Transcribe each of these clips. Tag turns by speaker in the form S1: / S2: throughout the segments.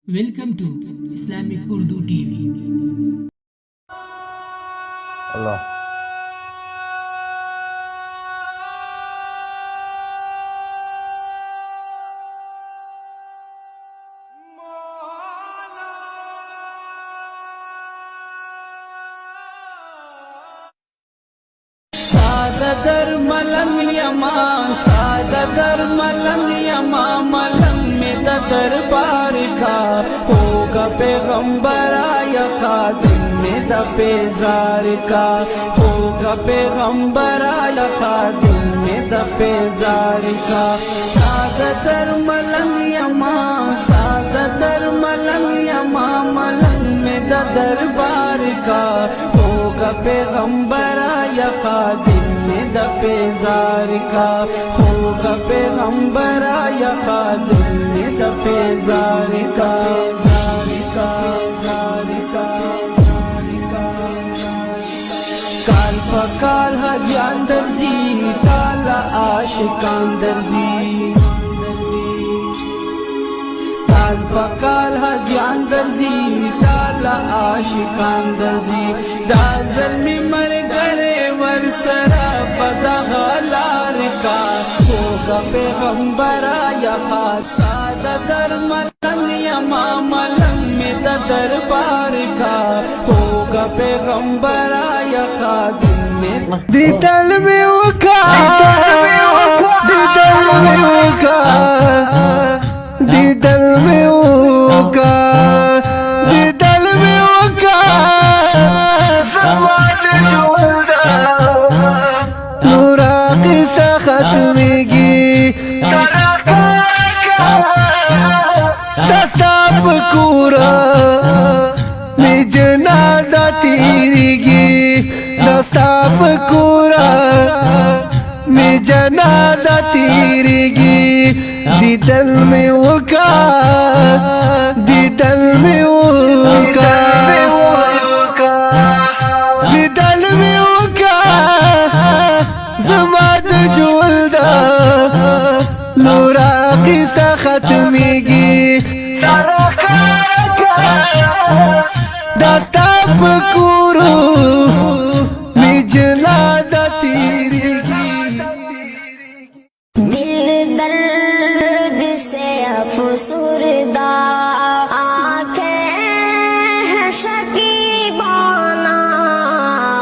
S1: Welcome to Islamic Urdu TV.
S2: Allah.
S3: در ملنگ یما در ملنگ یما ملنگ میں دربار کا ہوگا پیغمبر آیا خادم میں پیزار کا ہوگا پیغمبر آیا خادم میں پیزار کا در ملنگ یما در ملنگ یما ملنگ میں دربار کا ہوگا پیغمبر آیا خادم میں پیزار کا ہوگا پیغمبر آیا خادم میں پیزار کا کال پکال حجان درزی کالا عاشقان درزی کال پکال حجان درزی کالا عاشقان درزی دا ظلمی مر گرے ور سرا پدا غلار کا ہوگا پیغمبر آیا خاص در ملنگ یما ملنگ میں دربار کا ہوگا پیغمبر آیا خادم میں
S4: دی دل میں وکا دی دل میں وکا دی دل میں وکا دی دل میں وکا زمان جولدا نورا قصہ ختمیگی دستا پکورا می جنازہ تیریگی دستا پکورا می جنازہ تیریگی دی دل میں وکا دی دل میں وکا دی دل میں وکا زماد جولدا نورا قصہ ختمیگی دستا پکورو می جنازہ تیریگی
S5: دل درد سے افسردہ آنکھیں ہیں شکیبانہ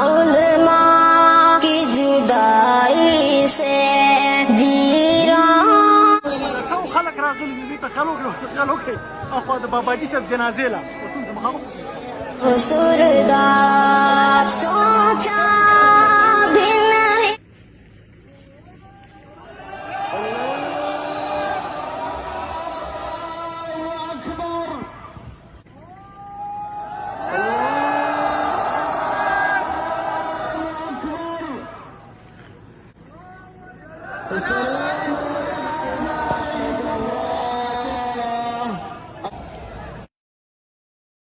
S5: علماء کی جدائی سے ویران
S6: خلق راغلي دي تخلوا كي اخو د باباجي صاحب جنازه لا وكنت مخلص
S5: افسردہ سوچا بھی نہیں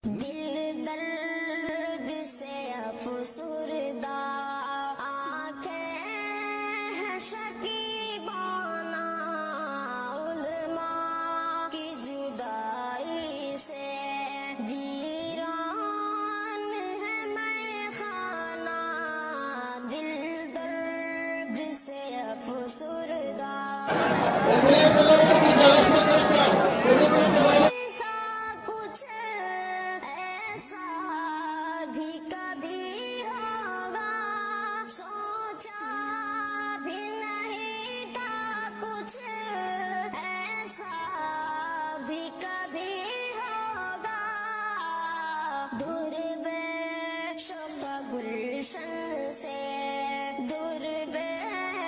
S5: دل درد سے افسردہ آنکھیں ہیں شکیبانہ علماء کی جدائی سے